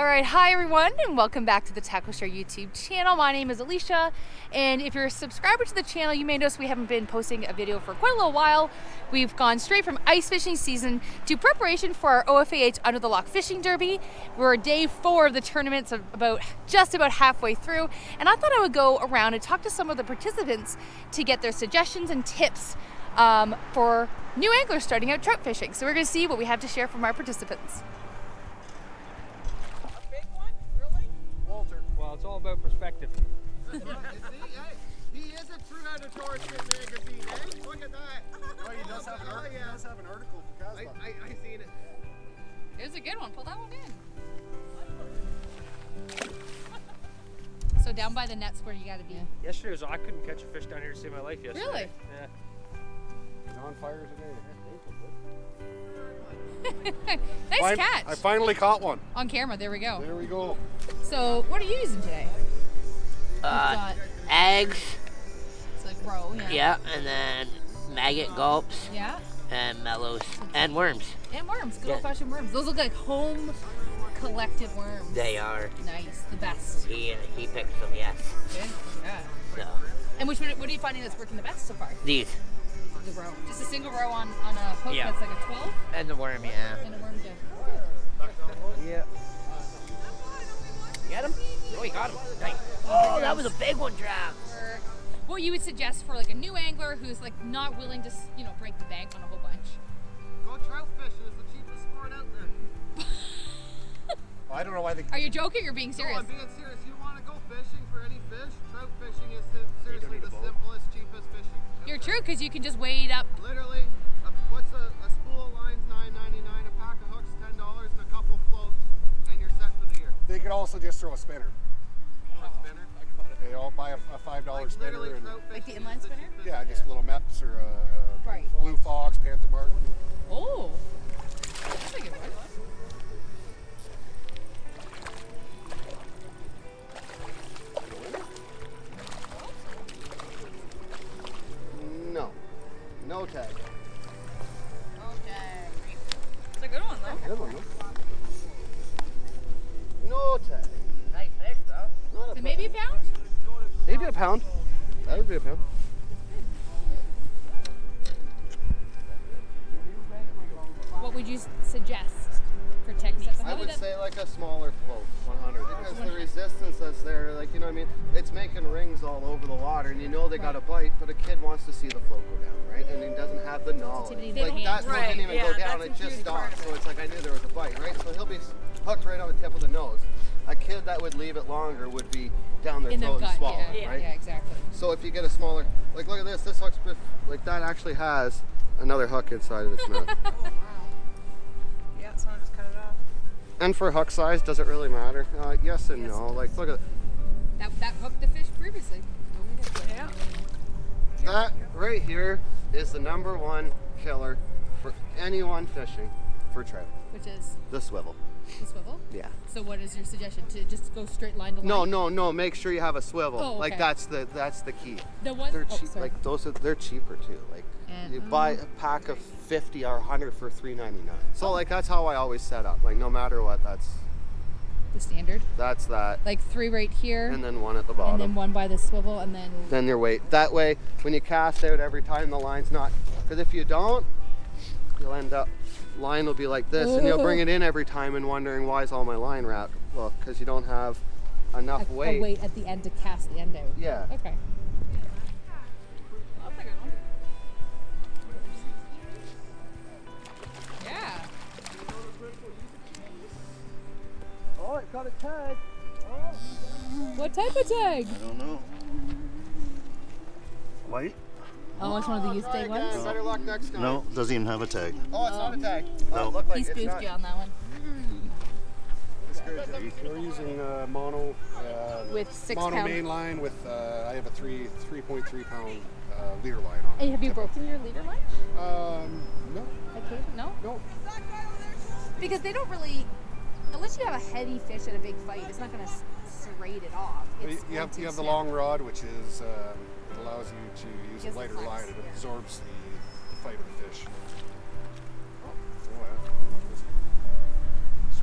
All right, hi everyone, and welcome back to the TackleShare YouTube channel. My name is Alicia, and if you're a subscriber to the channel, you may notice we haven't been posting a video for quite a little while. We've gone straight from ice fishing season to preparation for our OFAH Under the Lock Fishing Derby. We're day 4 of the tournament, so just about halfway through, and I thought I would go around and talk to some of the participants to get their suggestions and tips for new anglers starting out trout fishing. So we're going to see what we have to share from our participants. Well, it's all about perspective. He is a true editor of magazine, eh? Look at that. Oh, he does have an article for Casbah. I seen it. It was a good one. Pull that one in. So down by the net's where you got to be. Yesterday I couldn't catch a fish down here to save my life yesterday. Really? Yeah. He's on fire today. Nice catch. I finally caught one. On camera, there we go. There we go. So what are you using today? Eggs, It's like roe, yeah. yeah, and then maggot gulps, Yeah, and mellows, and worms. and worms, good Yeah. old-fashioned worms. Those look like home collected worms. They are. Nice, the best. He picks them, yes. Good, yeah. So, And which one, what are you finding that's working the best so far? these. The roe. Just a single roe on a hook Yeah. that's like a 12 And the worm, yeah. and a worm good. Yeah. You got him? Oh, you got him. Nice. Oh, that was a big one, Trout. Or what you would suggest for like a new angler who's like not willing to, break the bank on a whole bunch? Go trout fishing. It's the cheapest sport out there. I don't know why they. Are you joking or being No, serious? I'm being serious. You want to go fishing for any fish? Trout fishing is seriously the simplest, cheapest fishing. You're true, because you can just weigh it up. Literally, what's a spool of lines? $9.99. A pack of hooks, $10, and a couple floats, and you're set for the year. They could also just throw a spinner. A spinner. They all buy a $5 spinner. Literally, And, trout Like the fishing inline is spinner? cheapest. yeah, just little Meps or Right. Blue Fox, Panther Bark. Oh, that's a good one. No tag. Okay. It's a good one though. Good one, huh? No tag. Nice fish, though. Not a So maybe a pound? Maybe a pound. That would be a pound. What would you suggest for techniques? I would say like a smaller float, 100, because the resistance that's there, like, you know what I mean? It's making rings all over the water, and you know they got a bite, but a kid wants to see the float go down, right? And he doesn't have the knowledge. Sensitivity of Like, the that hand. float didn't even go down, it just stopped. So it's like I knew there was a bite, right? So he'll be hooked right on the tip of the nose. A kid that would leave it longer would be down their In the throat gut, and swallow yeah, it, right? yeah, exactly. So if you get a smaller, like look at this hook's like that actually has another hook inside of its mouth. Yeah, someone just cut it off. And for hook size, does it really matter? Yes and no. Like look at That hooked the fish previously. Yeah. that right here is the #1 killer for anyone fishing for trout. Which is The swivel. the swivel. Yeah. So what is your suggestion? To just go straight line to line? No. Make sure you have a swivel. Oh, Like okay. that's the key. The one. They're oh, cheap. sorry. Like they're cheaper too. Like And- you buy a pack of 50 or 100 for $3.99. So like that's how I always set up. Like no matter what, that's The standard. that. Like 3 right here, And then one at the and bottom. then 1 by the swivel, and then. Your weight. That way, when you cast out every time, the line's not. Because if you don't, you'll end up. Line will be like this, and you'll bring it in every time and wondering why is all my line wrapped? Well, because you don't have enough a weight. weight at the end to cast the end out. Yeah. Okay. That's a good one. Yeah. Oh, it got a tag. What type of tag? I don't know. White? Oh, it's one of the youth day ones. Better luck next time. No, doesn't even have a tag. Oh, it's not a tag. No. It looked like He it's spoofed not. you on that one. We're using mono With 6 mono pound. main line with I have a 3.3 pound leader line on. And have you broken your leader much? No, No? no. Because they don't really, unless you have a heavy fish at a big fight, it's not going to serrate it off. It's You have going to the snap. long rod, which is it allows you to use Gives a the lighter flex, line. It yeah. absorbs the fight of the fish.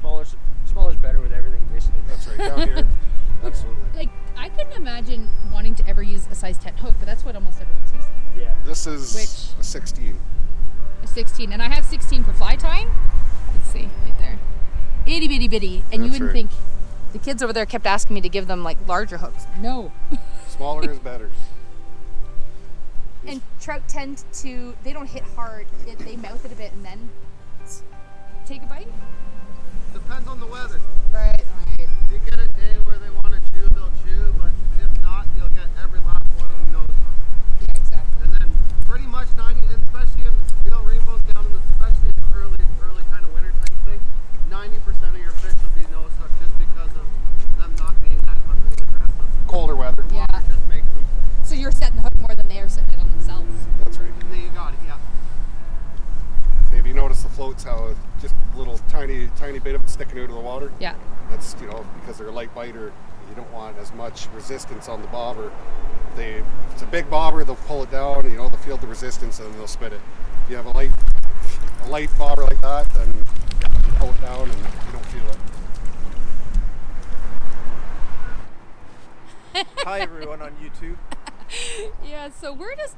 Oh, Smaller's better with everything new. is Which? a 16. A 16, and I have 16 for fly tying. Let's see, right there. Itty bitty bitty, and you That's wouldn't right. think. The kids over there kept asking me to give them like larger hooks. No. Smaller is better. And trout tend to, they don't hit hard. They mouth it a bit and then take a bite. Depends on the weather. Right. If you get a day where they want to chew, they'll chew, but if not, you'll get every last one of them nose hook. Yeah, exactly. And then pretty much 90, and especially in rainbows down in the, especially in early kind of winter type thing, 90% of your fish will be nose hook just because of them not being that hungry and aggressive. Colder weather. Yeah. It just makes them. So you're setting the hook more than they are setting it on themselves. That's right. And then you got it, yeah. So if you notice the floats, how just a little tiny bit of it sticking out of the water. Yeah. That's, because they're a light biter, you don't want as much resistance on the bobber. If it's a big bobber, they'll pull it down, and, they'll feel the resistance and they'll spit it. If you have a light bobber like that, then you pull it down and you don't feel it. Hi everyone on YouTube. Yeah, so we're just,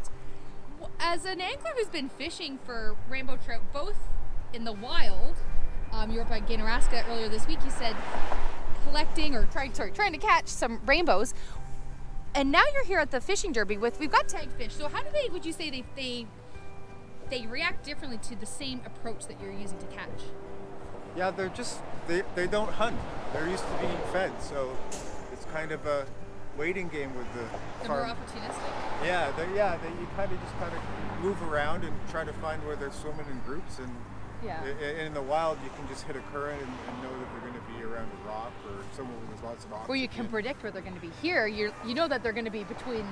as an angler who's been fishing for rainbow trout, both in the wild, you were up at Gainaraska earlier this week, you said collecting or trying to catch some rainbows, and now you're here at the fishing derby we've got tagged fish. So how do would you say they react differently to the same approach that you're using to catch? Yeah, they're just they don't hunt. They're used to being fed, so it's kind of a waiting game with the They're farm. more opportunistic. You kind of move around and try to find where they're swimming in groups, and Yeah. in the wild you can just hit a current and know that they're going to be around a rock or somewhere where there's lots of oxygen. Where you can predict where they're going to be. Here, you know that they're going to be between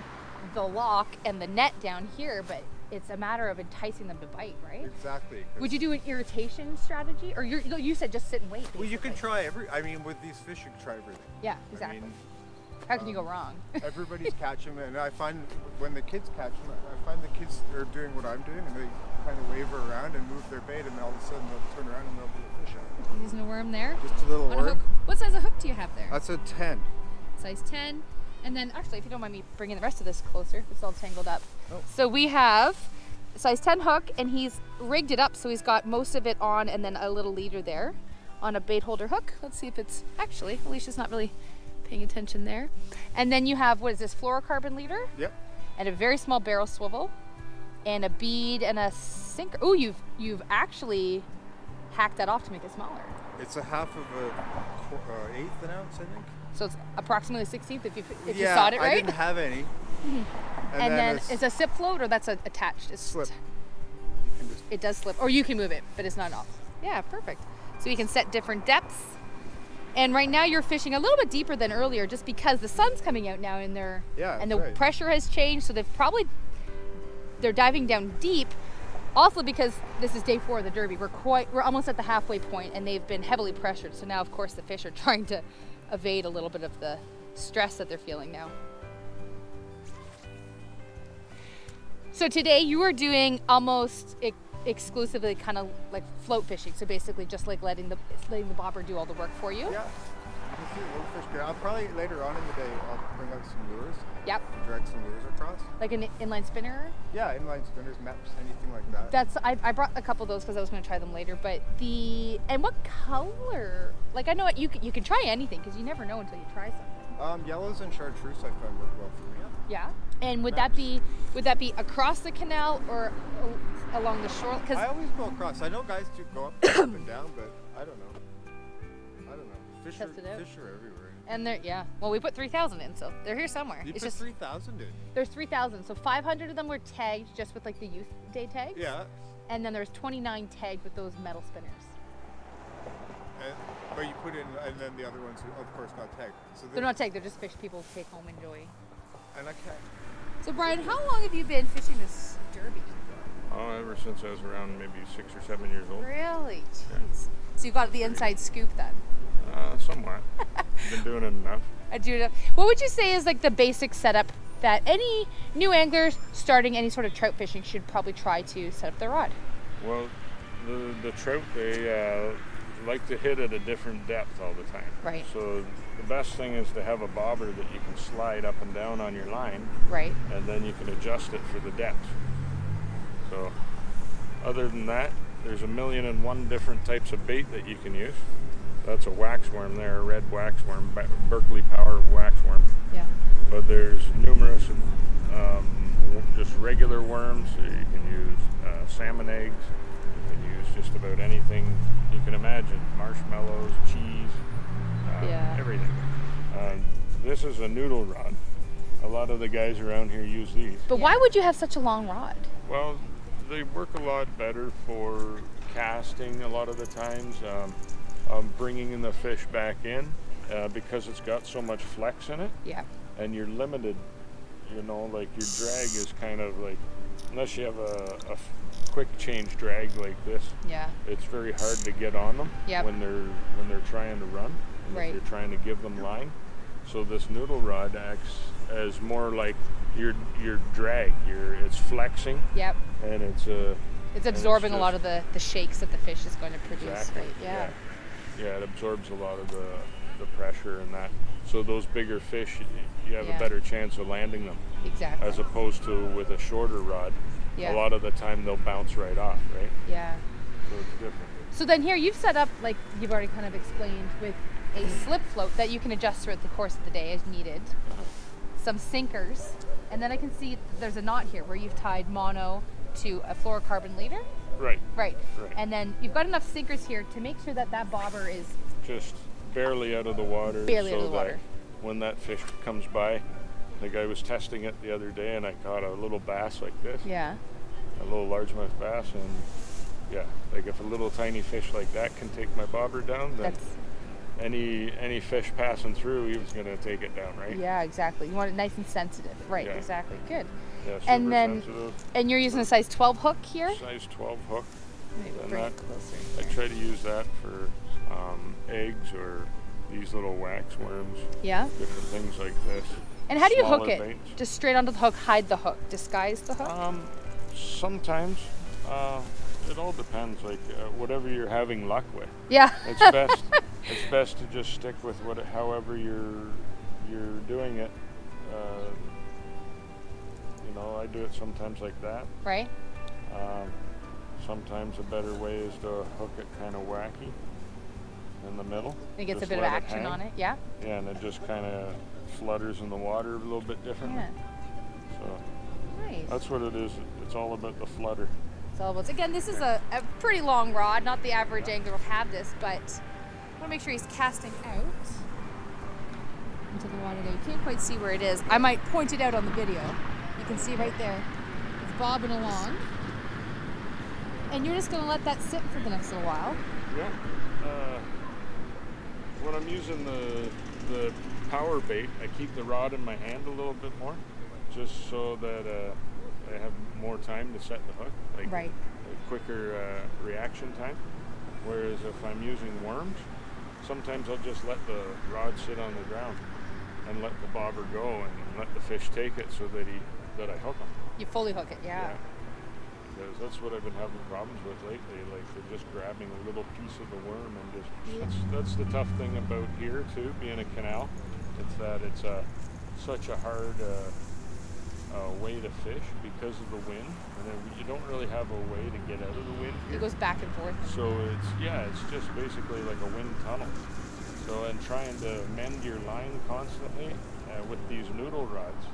the lock and the net down here, but it's a matter of enticing them to bite, right? Exactly. 'cause- Would you do an irritation strategy, or you said just sit and wait? Well, you can basically. try with these fish you can try everything. Yeah, exactly. I mean, How can you go wrong? everybody's catch them, and I find when the kids catch them, I find the kids are doing what I'm doing, and they kind of waver around and move their bait, and all of a sudden they'll turn around and there'll be a fish out. Using a worm there. Just a little On a hook. worm. What size of hook do you have there? That's a 10. Size 10. And then, actually, if you don't mind me bringing the rest of this closer, it's all tangled up. Oh. So we have size 10 hook, and he's rigged it up so he's got most of it on, and then a little leader there on a bait holder hook. Let's see if it's actually, Alicia's not really paying attention there. And then you have, what is this, fluorocarbon leader? Yep. And a very small barrel swivel, and a bead and a sinker. Oh, you've actually hacked that off to make it smaller. It's a half of a eighth an ounce, I think. So it's approximately 1/16 if you Yeah, sawed it right. I didn't have any. And then it's a sip float, or that's attached. It's slip. You can just It does slip, or you can move it, but it's not off. Yeah, perfect. So you can set different depths. And right now you're fishing a little bit deeper than earlier, just because the sun's coming out now, and and that's the right. pressure has changed. So they're diving down deep. Also, because this is day 4 of the derby, we're almost at the halfway point, and they've been heavily pressured. So now, of course, the fish are trying to evade a little bit of the stress that they're feeling now. So today you are doing almost exclusively kind of like float fishing. So basically just like letting the bobber do all the work for you. Yeah. You can see little fish go. I'll probably later on in the day I'll bring out some lures. Yep. And drag some lures across. Like an inline spinner. Yeah, inline spinners, maps, anything like that. I brought a couple of those because I was going to try them later. But and what color? Like I know what you can try anything because you never know until you try something. Yellows and chartreuse I find work well for me. Yeah. And would that be across the canal or along the shore? Because I always go across. I know guys do go up and down, but I don't know. Fish are everywhere. and well, we put 3,000 in, so they're here somewhere. You It's put just 3,000 in. there's 3,000, so 500 of them were tagged just with like the youth day tags. Yeah. And then there's 29 tagged with those metal spinners. But you put in, and then the other ones, of course, not tagged. So They're not tagged; they're just fish people take home and enjoy. And I can't. So Brian, how long have you been fishing this derby? Oh, ever since I was around maybe 6 or 7 years old. Really? Jeez. So you got the inside scoop then. Somewhat. Been doing it enough. I do. What would you say is like the basic setup that any new anglers starting any sort of trout fishing should probably try to set up their rod? Well, the trout, they like to hit at a different depth all the time. Right. So the best thing is to have a bobber that you can slide up and down on your line, Right. and then you can adjust it for the depth. So other than that, there's 1,000,001 different types of bait that you can use. That's a waxworm there, a red waxworm, Berkeley Power waxworm. Yeah. But there's numerous just regular worms. So you can use salmon eggs. You can use just about anything you can imagine. Marshmallows, cheese, everything. This is a noodle rod. A lot of the guys around here use these. But why would you have such a long rod? Well, they work a lot better for casting a lot of the times, bringing in the fish back in because it's got so much flex in it. Yeah. And you're limited, you know, like your drag is kind of like, unless you have a quick change drag like this, it's very hard to get on them when they're trying to run. And if you're trying to give them line. So this noodle rod acts as more like your drag. It's flexing. Yep. And it's absorbing a lot of the shakes that the fish is going to produce. Exactly. Right? Yeah. Yeah, it absorbs a lot of the pressure and that. So those bigger fish, you have a better chance of landing them. Exactly. As opposed to with a shorter rod, a lot of the time they'll bounce right off, right? Yeah. So it's different. So then here you've set up, like you've already kind of explained, with a slip float that you can adjust throughout the course of the day as needed. Some sinkers, and then I can see there's a knot here where you've tied mono to a fluorocarbon leader. Right. And then you've got enough sinkers here to make sure that that bobber is just barely out of the water. Barely out of the water. When that fish comes by, like I was testing it the other day and I caught a little bass like this. Yeah. A little largemouth bass, and like if a little tiny fish like that can take my bobber down, then any fish passing through, he was going to take it down, right? Yeah, exactly. You want it nice and sensitive. Right, exactly. Good. Yeah, super and then, sensitive. And you're using a size 12 hook here? Size 12 hook. Maybe bring it closer. I try to use that for eggs or these little wax worms. Yeah. Different things like this. And how do you hook it? Baits. Just straight onto the hook, hide the hook, disguise the hook? Sometimes. It all depends, like whatever you're having luck with. Yeah. It's best to just stick with however you're doing it. You know, I do it sometimes like that. Right. Sometimes a better way is to hook it kind of wacky in the middle. It gets a bit of action on it, yeah? Yeah, and it just kind of flutters in the water a little bit differently. Yeah. So nice. That's what it is. It's all about the flutter. It's all about, again, this is a pretty long rod. Not the average angler will have this, but I want to make sure he's casting out into the water there. You can't quite see where it is. I might point it out on the video. You can see right there. It's bobbing along. And you're just going to let that sit for the next little while. Yeah. When I'm using the power bait, I keep the rod in my hand a little bit more, just so that I have more time to set the hook, like a quicker reaction time. Whereas if I'm using worms, sometimes I'll just let the rod sit on the ground and let the bobber go and let the fish take it so that I hook them. You fully hook it, yeah. Because that's what I've been having problems with lately. Like they're just grabbing a little piece of the worm and just. That's the tough thing about here too, being a canal. It's that it's such a hard way to fish because of the wind, and then you don't really have a way to get out of the wind here. It goes back and forth. So it's just basically like a wind tunnel. So and trying to mend your line constantly with these noodle rods.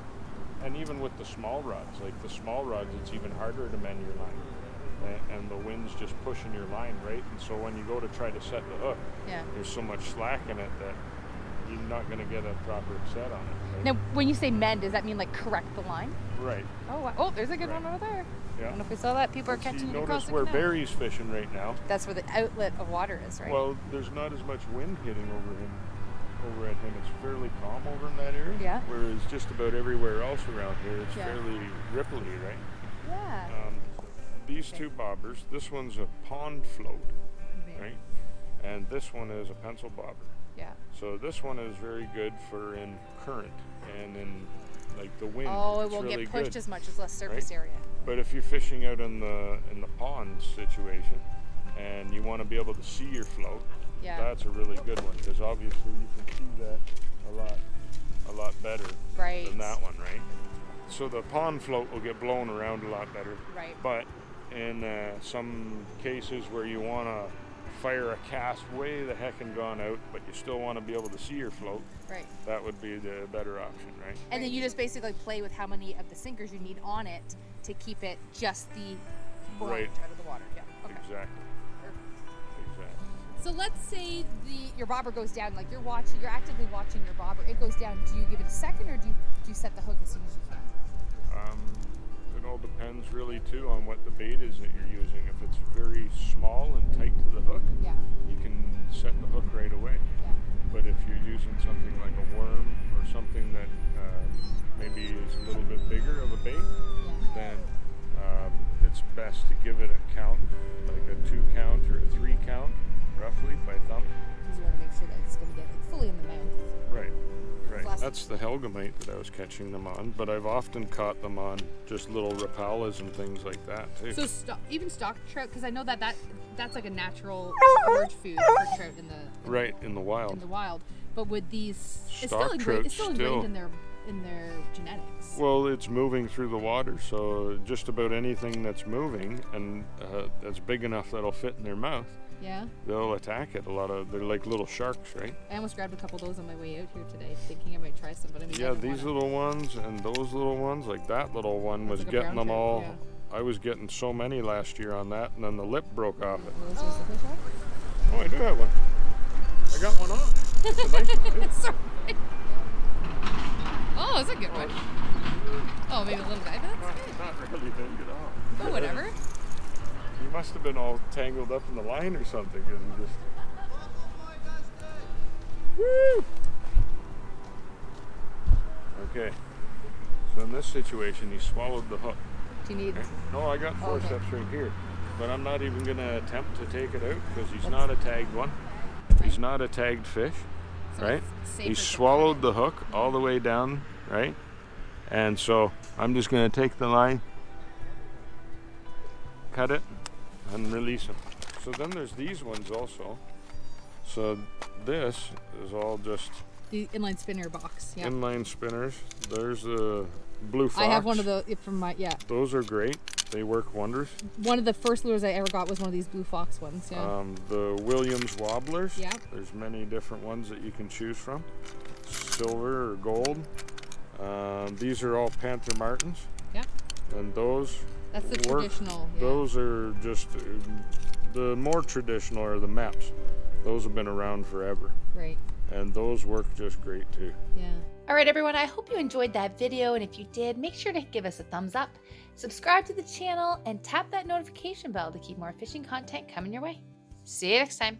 And even with the small rods, like the small rods, it's even harder to mend your line. And the wind's just pushing your line, right? And so when you go to try to set the hook, there's so much slack in it that you're not going to get a proper set on it. Right? Now, when you say mend, does that mean like correct the line? Right. Oh, wow. Oh, there's a good one over there. Yeah. I don't know if we saw that. People are catching it across the canal. Notice where Barry's fishing right now. That's where the outlet of water is, right? Well, there's not as much wind hitting over at him. It's fairly calm over in that area. Yeah. Whereas just about everywhere else around here, it's fairly ripply, right? Yeah. These two bobbers, this one's a pond float, right? And this one is a pencil bobber. Yeah. So this one is very good for in current and in like the wind. Oh, it won't get pushed as much as less surface area. But if you're fishing out in the pond situation and you want to be able to see your float, that's a really good one because obviously you can see that a lot better than that one, right? So the pond float will get blown around a lot better. Right. But in some cases where you want to fire a cast way the heck and gone out, but you still want to be able to see your float. Right. That would be the better option, right? And then you just basically play with how many of the sinkers you need on it to keep it just the Right. out of the water. Yeah. Okay. Exactly. Exactly. So let's say your bobber goes down, like you're actively watching your bobber. It goes down. Do you give it a second, or do you set the hook as soon as you can? It all depends really too on what the bait is that you're using. If it's very small and tight to the hook, Yeah. you can set the hook right away. Yeah. But if you're using something like a worm or something that maybe is a little bit bigger of a bait, then it's best to give it a count, like a 2 count or a 3 count, roughly by thumb. Because you want to make sure that it's going to get like fully in the mouth. Right. Right. Last- That's the helgamite that I was catching them on, but I've often caught them on just little rapalas and things like that too. So even stock trout, because I know that's like a natural forage food for trout in the wild. In the wild. But with these, it's Stock still trout ingrained in their genetics. Well, it's moving through the water, so just about anything that's moving and that's big enough that'll fit in their mouth, Yeah. they'll attack it. They're like little sharks, right? I almost grabbed a couple of those on my way out here today, thinking I might try some, but I mean. Yeah, these little ones and those little ones, like that little one was like a getting brown them trout, all. yeah. I was getting so many last year on that, and then the lip broke off it. Was yours the fish on? Oh, I do have one. I got one on. It's a nice one, too. Sorry. Oh, it's a good one. Oh, maybe a little bit. That's good. Not really big at all. Oh, whatever. You must have been all tangled up in the line or something, because you just. Woo! Okay. So in this situation, he swallowed the hook. Do you need? Okay. No, I got forceps okay. right here, but I'm not even going to attempt to take it out because he's not a tagged one. He's not a tagged fish, So right? it's safer He to swallowed cut the hook all the way down, right? And so I'm just going to take the line, cut it, and release him. So then there's these ones also. So this is all just the inline spinner box. Yeah. inline spinners. There's a blue fox. I have one of the from my Those are great. They work wonders. One of the first lures I ever got was one of these blue fox ones. Yeah. The Williams wobblers. Yeah. There's many different ones that you can choose from. Silver or gold. These are all Panther Martins. Yeah. And those That's the work. traditional. Yeah. Those are just the more traditional are the Meps. Those have been around forever. Right. And those work just great too. Yeah. All right, everyone, I hope you enjoyed that video. And if you did, make sure to give us a thumbs up, subscribe to the channel, and tap that notification bell to keep more fishing content coming your way. See you next time.